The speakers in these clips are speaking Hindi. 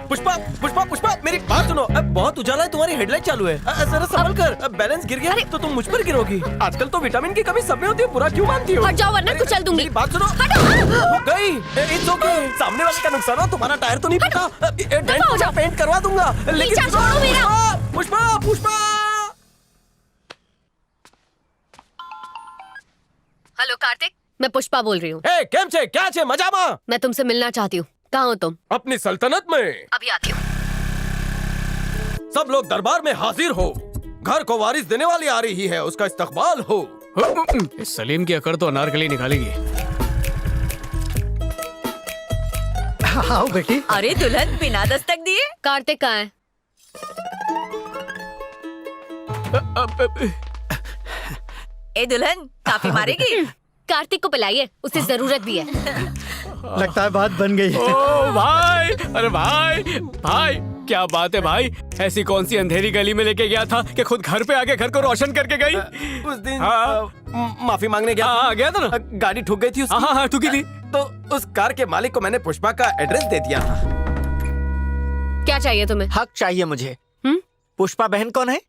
पुष्पा पुष्पा पुष्पा मेरी बात सुनो। बहुत उजाला है, तुम्हारी हेडलाइट चालू है। जरा संभल कर, बैलेंस गिर गया तो तुम मुझ पर गिरोगी। आजकल तो विटामिन की कमी सब में होती है, पूरा क्यों मानती हो? हट जाओ वरना कुचल दूंगी। मेरी बात सुनो। हो गई। It's okay. सामने वाले का नुकसान हो, तुम्हारा टायर तो नहीं फटा। डेंट पेंट करवा दूंगा। लेकिन छोड़ो मेरा। पुष्पा पुष्पा। हेलो कार्तिक, मैं पुष्पा बोल रही हूँ। केम छे, क्या छे, मजामा? मैं तुमसे मिलना चाहती हूँ। कहाँ हो तुम? अपनी सल्तनत में। अभी आती हूँ। सब लोग दरबार में हाजिर हो। घर को वारिस देने वाली आ रही है, उसका इस्तकबाल हो। इस सलीम की अकड़ तो अनारकली निकालेगी। आओ बेटी। अरे दुल्हन बिना दस्तक दिए। कार्तिक कहाँ है? ए दुल्हन काफी मारेगी। कार्तिक को पिलाइए, उसे जरूरत भी है। लगता है बात बन गई। ओ भाई, अरे भाई भाई क्या बात है भाई। ऐसी कौन सी अंधेरी गली में लेके गया था कि खुद घर पे आके घर को रोशन करके गई। उस दिन हाँ। माफी मांगने गया। हाँ गया था ना। गाड़ी ठुक गई थी उसकी। हाँ हाँ ठुकी थी। तो उस कार के मालिक को मैंने पुष्पा का एड्रेस दे दिया था। क्या चाहिए तुम्हें? हक चाहिए मुझे। पुष्पा बहन कौन है?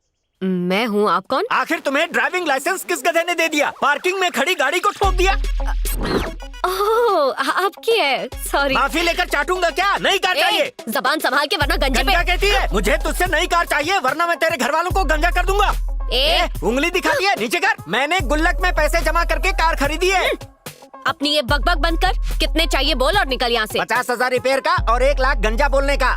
मैं हूँ, आप कौन? आखिर तुम्हें ड्राइविंग लाइसेंस किस गधे ने दे दिया? पार्किंग में खड़ी गाड़ी को ठोक दिया। ओह, आपकी है, सॉरी। माफी लेकर चाटूंगा क्या? नई कार चाहिए। जबान संभाल के वरना गंजे पे। गंजा कहती है? मुझे तुझसे नई कार चाहिए वरना मैं तेरे घर वालों को गंजा कर दूंगा। उंगली दिखाती है, नीचे कर। मैंने गुल्लक में पैसे जमा करके कार खरीदी है। अपनी ये बकबक बंद कर। कितने चाहिए बोल और निकल यहाँ से। 50,000 रिपेयर का और 1 लाख गंजा बोलने का।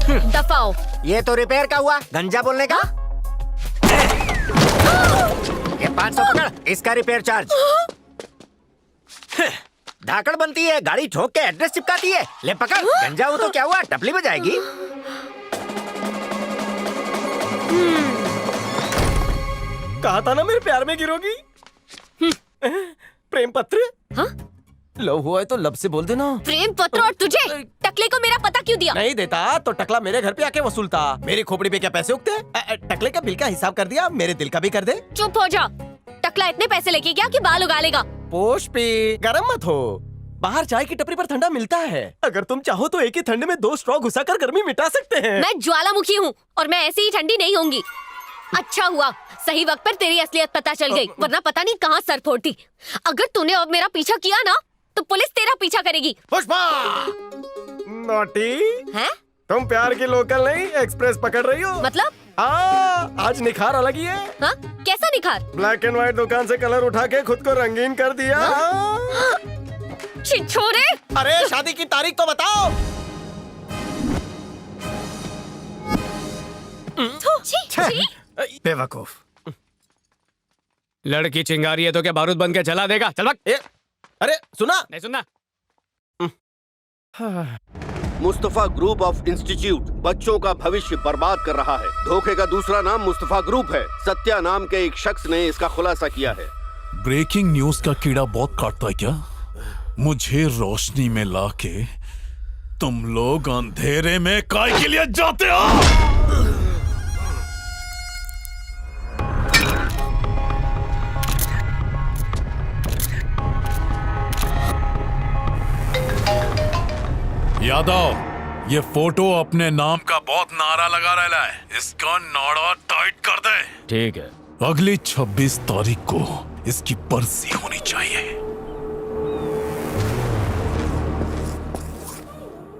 दफाओ। ये तो रिपेयर का हुआ, गंजा बोलने का। ये 500 पकड़, इसका रिपेयर चार्ज। धाकड़ बनती है, गाड़ी ठोक के एड्रेस चिपकाती है। ले पकड़, गंजा हो तो क्या हुआ, टपली बजाएगी। कहा था ना मेरे प्यार में गिरोगी। प्रेम पत्र। हाँ? लव हुआ है तो लब से बोल देना। प्रेम पत्र और तुझे टकले को मेरा पता क्यों दिया? नहीं देता तो टकला मेरे घर पे आके वसूलता। मेरी खोपड़ी पे क्या पैसे उगते? टकले का बिल का हिसाब कर दिया, मेरे दिल का भी कर दे। चुप हो जा। टकला इतने पैसे लेके गया कि बाल उगा लेगा। पोष पे गरम मत हो, बाहर चाय की टपरी पर ठंडा मिलता है। अगर तुम चाहो तो एक ही ठंडे में 2 स्ट्रॉ घुसाकर गर्मी मिटा सकते हैं। मैं ज्वालामुखी हूँ और मैं ऐसी ही ठंडी नहीं होंगी। अच्छा हुआ सही वक्त पर तेरी असलियत पता चल गई, वरना पता नहीं कहाँ सर फोड़ती। अगर तूने अब मेरा पीछा किया ना तो पुलिस तेरा पीछा करेगी। पुष्पा नॉटी हैं? तुम प्यार की लोकल नहीं एक्सप्रेस पकड़ रही हो। मतलब? आज निखार अलग ही है। हाँ? कैसा निखार? ब्लैक एंड व्हाइट दुकान से कलर उठा के खुद को रंगीन कर दिया। छिछोरे! अरे शादी की तारीख तो बताओ। बेवकूफ। लड़की चिंगारी है तो क्या बारूद बन के जला देगा? चल भाग। अरे सुना? नहीं सुनना। मुस्तफा ग्रुप ऑफ इंस्टीट्यूट बच्चों का भविष्य बर्बाद कर रहा है। धोखे का दूसरा नाम मुस्तफा ग्रुप है। सत्या नाम के एक शख्स ने इसका खुलासा किया है। ब्रेकिंग न्यूज का कीड़ा बहुत काटता है क्या? मुझे रोशनी में लाके तुम लोग अंधेरे में काय के लिए जाते हो? यादव, ये फोटो अपने नाम का बहुत नारा लगा रहा है, इसका नारा टाइट कर दे। ठीक है। अगली 26 तारीख को इसकी बरसी होनी चाहिए।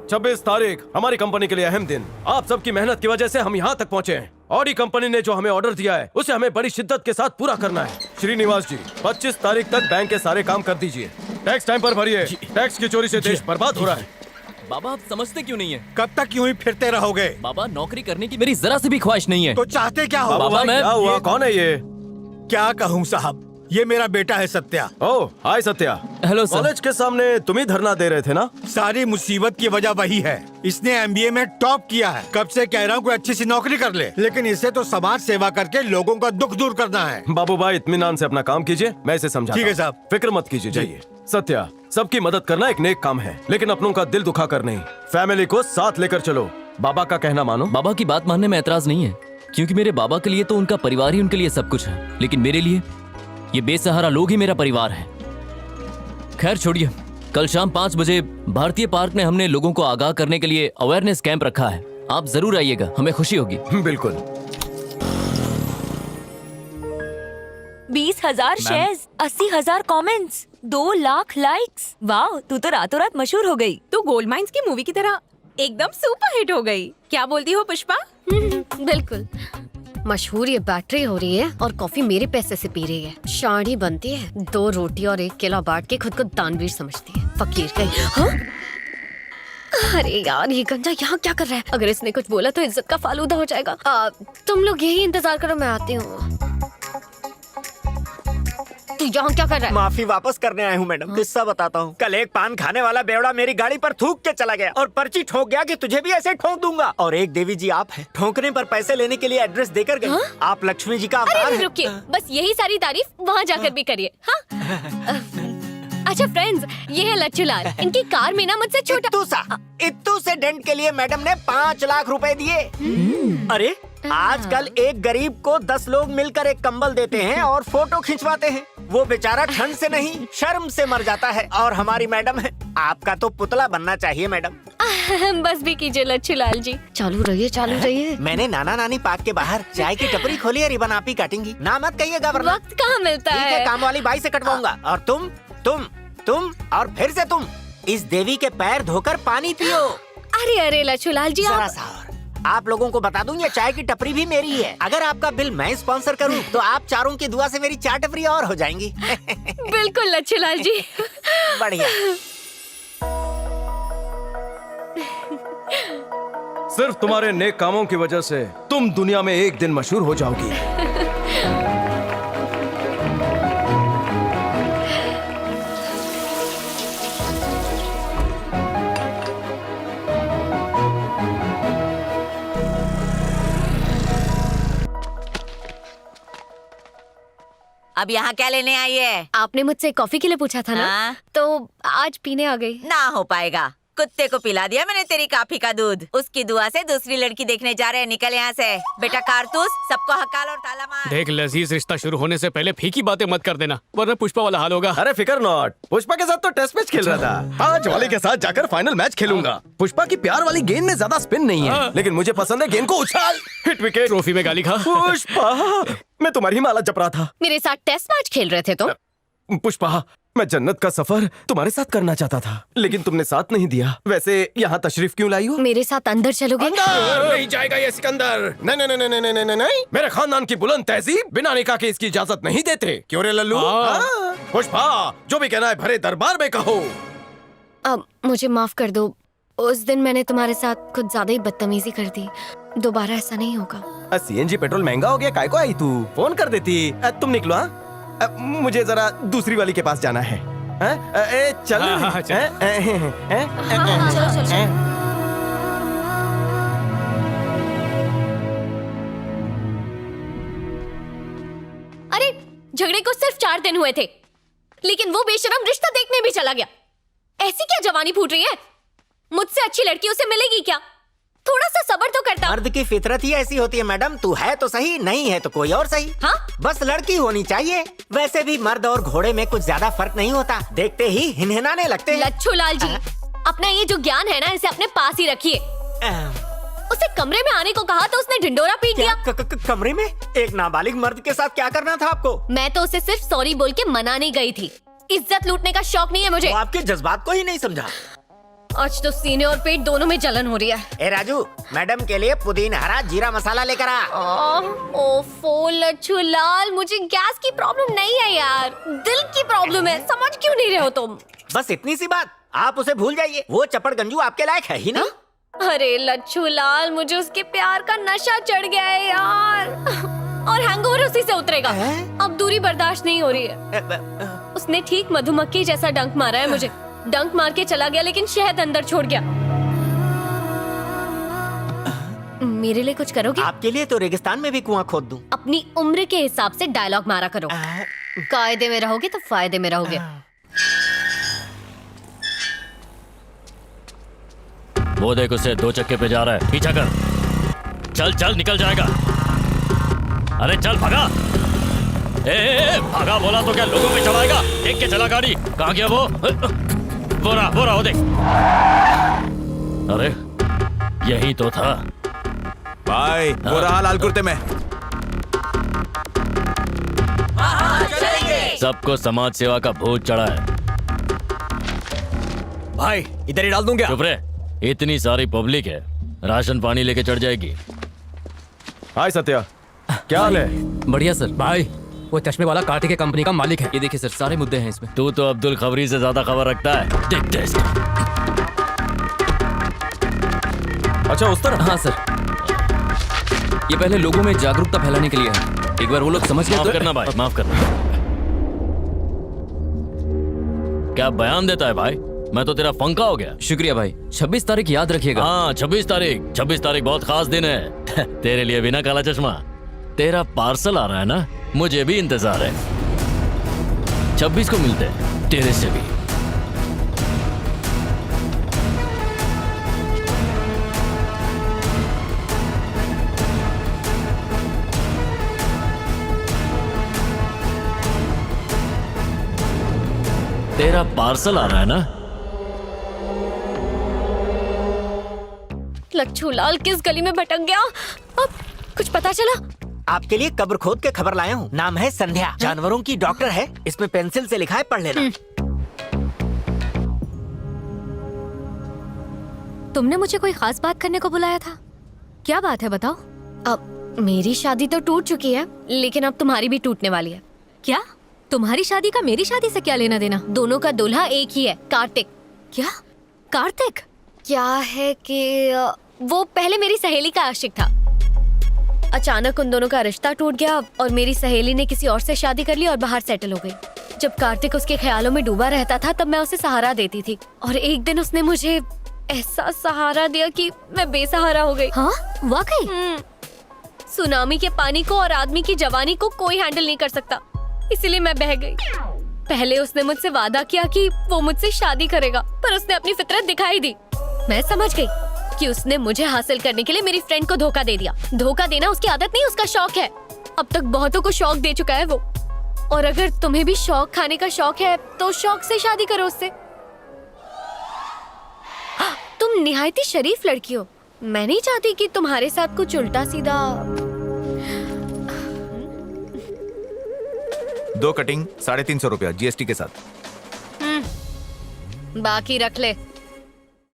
26 तारीख हमारी कंपनी के लिए अहम दिन। आप सबकी मेहनत की वजह से हम यहाँ तक पहुँचे हैं। ऑडी कंपनी ने जो हमें ऑर्डर दिया है उसे हमें बड़ी शिद्दत के साथ पूरा करना है। श्रीनिवास जी, 25 तारीख तक बैंक के सारे काम कर दीजिए। टैक्स टाइम पर भरिए। टैक्स की चोरी से देश बर्बाद हो रहा है। बाबा आप समझते क्यों नहीं है? कब तक यूं ही फिरते रहोगे? बाबा नौकरी करने की मेरी जरा सी भी ख्वाहिश नहीं है। तो चाहते क्या हो? बाबा मैं क्या हुआ? कौन है ये? क्या कहूँ साहब, ये मेरा बेटा है Satya. Oh hi Satya. Hello sir. College के सामने तुम ही धरना दे रहे थे ना? सारी मुसीबत की वजह वही है। इसने MBA में टॉप किया है। कब से कह रहा हूँ कोई अच्छी सी नौकरी कर ले, लेकिन इसे तो समाज सेवा करके लोगों का दुख दूर करना है। बाबू भाई इत्मीनान से अपना काम कीजिए, मैं इसे समझाता ठीक है हूं। साहब। फिक्र मत कीजिए, जाइए। सत्या, सबकी मदद करना एक नेक काम है, लेकिन अपनों का दिल दुखा कर नहीं। फैमिली को साथ लेकर चलो। बाबा का कहना मानो। बाबा की बात मानने में एतराज नहीं है। क्योंकि मेरे बाबा के लिए तो उनका परिवार ही उनके लिए सब कुछ है, लेकिन मेरे लिए ये बेसहारा लोग ही मेरा परिवार है। खैर छोड़िए, कल शाम 5 बजे भारतीय पार्क में हमने लोगों को आगाह करने के लिए अवेयरनेस कैंप रखा है। आप जरूर आइएगा, हमें खुशी होगी। बिल्कुल। 20,000 शेयर्स, 80,000 कमेंट्स, 2 लाख लाइक्स। वाह, तू तो रातों रात मशहूर हो गई। तू गोल्ड माइंस की मूवी की तरह एकदम सुपर हिट हो गई। क्या बोलती हो पुष्पा? बिल्कुल। मशहूर ये बैटरी हो रही है और कॉफी मेरे पैसे से पी रही है। शाड़ी बनती है, 2 रोटी और 1 केला बांट के खुद को दानवीर समझती है। फकीर कहीं। हाँ? अरे यार, ये गंजा यहाँ क्या कर रहा है? अगर इसने कुछ बोला तो इज्जत का फालूदा हो जाएगा। तुम लोग यही इंतजार करो, मैं आती हूँ। तू यहाँ क्या कर रहा है? माफी वापस करने आया हूँ मैडम। किस्सा बताता हूँ। कल एक पान खाने वाला बेवड़ा मेरी गाड़ी पर थूक के चला गया और पर्ची ठोक गया कि तुझे भी ऐसे ठोक दूंगा। और एक देवी जी आप हैं, ठोकने पर पैसे लेने के लिए एड्रेस देकर गए। आप लक्ष्मी जी का अवतार अरे हैं। रुकिए, बस यही सारी तारीफ वहाँ जाकर भी करिए। हाँ? अच्छा फ्रेंड्स, ये है लच्छू लाल। इनकी कार में ना मुझसे छोटा इत्तू से डेंट के लिए मैडम ने 5 लाख रुपए दिए। अरे आजकल एक गरीब को 10 लोग मिलकर एक कंबल देते हैं और फोटो खिंचवाते हैं। वो बेचारा ठंड से नहीं शर्म से मर जाता है। और हमारी मैडम है, आपका तो पुतला बनना चाहिए मैडम। बस भी कीजिए लच्छू लाल जी। चालू रहिए। मैंने नाना नानी पार्क के बाहर चाय की टपरी खोली है, रिबन आप ही काटेंगी। ना मत कहिएगा वरना वक्त कहाँ मिलता ठीक है, है? काम वाली बाई से कटवाऊंगा। और तुम और फिर से तुम इस देवी के पैर धोकर पानी पियो। अरे लच्छू लाल जी, जरा सा और। आप लोगों को बता दूं, ये चाय की टपरी भी मेरी है। अगर आपका बिल मैं स्पॉन्सर करूं तो आप चारों की दुआ से मेरी 4 टपरी और हो जाएंगी। बिल्कुल लच्छू लाल जी। बढ़िया। सिर्फ तुम्हारे नेक कामों की वजह से तुम दुनिया में एक दिन मशहूर हो जाओगी। अब यहाँ क्या लेने आई है? आपने मुझसे कॉफी के लिए पूछा था ना, हाँ? तो आज पीने आ गई। ना हो पाएगा। कुत्ते को पिला दिया मैंने तेरी कॉफी का दूध। उसकी दुआ से दूसरी लड़की देखने जा रहे हैं। निकल यहाँ से बेटा कारतूस। सबको हकाल और ताला मार। देख, लजीज रिश्ता शुरू होने से पहले फीकी बातें मत कर देना, वरना पुष्पा वाला हाल होगा। अरे फिकर नॉट, पुष्पा के साथ तो टेस्ट मैच खेल रहा था। आज वाले के साथ जाकर फाइनल मैच खेलूंगा। पुष्पा की प्यार वाली गेंद में ज्यादा स्पिन नहीं है, लेकिन मुझे पसंद है गेंद को उछाल। Hit wicket. ट्रॉफी में गाली खा। पुष्पा, मैं तुम्हारी माला जप रहा था। मेरे साथ टेस्ट मैच खेल रहे थे तुम? पुष्पा, मैं जन्नत का सफर तुम्हारे साथ करना चाहता था, लेकिन तुमने साथ नहीं दिया। वैसे यहाँ तशरीफ क्यों लाई हो? मेरे साथ अंदर चलोगे? अंदर नहीं जाएगा ये सिकंदर। नहीं नहीं नहीं नहीं नहीं नहीं नहीं। मेरे खानदान की बुलंद तहजीब बिना निकाह के इसकी इजाजत नहीं देते। क्यों रे लल्लू? हाँ। पुष्पा, जो भी कहना है भरे दरबार में कहो। अब मुझे माफ कर दो, उस दिन मैंने तुम्हारे साथ कुछ ज्यादा ही बदतमीजी कर दी। दोबारा ऐसा नहीं होगा। सीएनजी पेट्रोल महंगा हो गया, काय को आई तू? फोन कर देती। तुम निकलो। हाँ, मुझे जरा दूसरी वाली के पास जाना है। चल। चलो। अरे झगड़े को सिर्फ 4 दिन हुए थे, लेकिन वो बेशरम रिश्ता देखने भी चला गया। ऐसी क्या जवानी फूट रही है? मुझसे अच्छी लड़की उसे मिलेगी क्या? थोड़ा सा सब्र तो करता। मर्द की फितरत ही ऐसी होती है मैडम। तू है तो सही, नहीं है तो कोई और सही। हाँ? बस लड़की होनी चाहिए। वैसे भी मर्द और घोड़े में कुछ ज्यादा फर्क नहीं होता, देखते ही हिनहिनाने लगते हैं। लच्छू लाल जी, अपना ये जो ज्ञान है ना, इसे अपने पास ही रखिए। उसे कमरे में आने को कहा तो उसने ढिंडोरा पीट दिया। कमरे में एक नाबालिग मर्द के साथ क्या करना था आपको? मैं तो उसे सिर्फ सॉरी बोल के मनाने गई थी। इज्जत लूटने का शौक नहीं है मुझे। वो आपके जज्बात को ही नहीं समझा। आज तो सीने और पेट दोनों में जलन हो रही है। ए राजू, मैडम के लिए पुदीना हरा जीरा मसाला लेकर आ। ओफो लच्छू लाल, मुझे गैस की प्रॉब्लम नहीं है यार, दिल की प्रॉब्लम है। समझ क्यों नहीं रहे हो तुम? बस इतनी सी बात, आप उसे भूल जाइए। वो चपड़ गंजू आपके लायक है ही नहीं। अरे लच्छू लाल, मुझे उसके प्यार का नशा चढ़ गया है यार, और हैंगओवर उसी से उतरेगा। अब दूरी बर्दाश्त नहीं हो रही है। उसने ठीक मधुमक्खी जैसा डंक मारा है मुझे। डंक मार के चला गया, लेकिन शहद अंदर छोड़ गया। मेरे लिए कुछ करोगे? आपके लिए तो रेगिस्तान में भी कुआं खोद दूं। अपनी उम्र के हिसाब से डायलॉग मारा करो। कायदे में रहोगे तो फायदे में रहोगे। वो देख, उसे 2 चक्के पे जा रहा है, पीछा कर। चल चल, निकल जाएगा। अरे चल भागा। भागा बोला तो क्या लोगों पे चढ़ाएगा? देख के चला गाड़ी। कहाँ गया वो? बोरा वो देख। अरे यही तो था भाई। बुरा हाल लाल कुर्ते में। सबको समाज सेवा का भूत चढ़ा है। भाई इधर ही डाल दूं क्या? चुप रहे, इतनी सारी पब्लिक है, राशन पानी लेके चढ़ जाएगी। हाय सत्या, क्या हाल है? बढ़िया सर। भाई वो चश्मे वाला कार्तिक के कंपनी का मालिक है। ये देखिए सर, सारे मुद्दे हैं इसमें। तू तो अब्दुल खबरी से ज्यादा खबर रखता है। देखते हैं। अच्छा उस तरह। हाँ सर, ये पहले लोगों में जागरूकता फैलाने के लिए है। एक बार वो लोग समझ गए। माफ करना भाई, माफ करना। क्या बयान देता है भाई, मैं तो तेरा फंका हो गया। शुक्रिया भाई। 26 तारीख याद रखिएगा। हाँ 26 तारीख बहुत खास दिन है। तेरे लिए भी ना काला चश्मा। तेरा पार्सल आ रहा है ना, मुझे भी इंतजार है। 26 को मिलते हैं, तेरे से भी। तेरा पार्सल आ रहा है ना। लच्छू लाल किस गली में भटक गया? अब कुछ पता चला? आपके लिए कब्र खोद के खबर लाया हूँ। नाम है संध्या, जानवरों की डॉक्टर है। इसमें पेंसिल से लिखा है, पढ़ लेना। तुमने मुझे कोई खास बात करने को बुलाया था? क्या बात है बताओ। अब मेरी शादी तो टूट चुकी है, लेकिन अब तुम्हारी भी टूटने वाली है। क्या? तुम्हारी शादी का मेरी शादी से क्या लेना देना? दोनों का दूल्हा एक ही है, कार्तिक। क्या? कार्तिक? क्या है कि वो पहले मेरी सहेली का आशिक था। अचानक उन दोनों का रिश्ता टूट गया और मेरी सहेली ने किसी और से शादी कर ली और बाहर सेटल हो गई। जब कार्तिक उसके ख्यालों में डूबा रहता था तब मैं उसे सहारा देती थी, और एक दिन उसने मुझे ऐसा सहारा दिया कि मैं बेसहारा हो गई। हाँ वाकई? सुनामी के पानी को और आदमी की जवानी को कोई हैंडल नहीं कर सकता, इसीलिए मैं बह गई। पहले उसने मुझसे वादा किया कि वो मुझसे शादी करेगा, पर उसने अपनी फितरत दिखाई दी। मैं समझ गई कि उसने मुझे हासिल करने के लिए मेरी फ्रेंड को धोखा दे दिया। धोखा देना उसकी आदत नहीं, उसका शौक है। अब तक बहुतों को शौक दे चुका है वो, और अगर तुम्हें भी शौक खाने का शौक है तो शौक से शादी करो उससे। तुम निहायती शरीफ लड़की हो, मैं नहीं चाहती कि तुम्हारे साथ कुछ उल्टा सीधा। 2 कटिंग 350 रुपया GST के साथ। बाकी रख ले।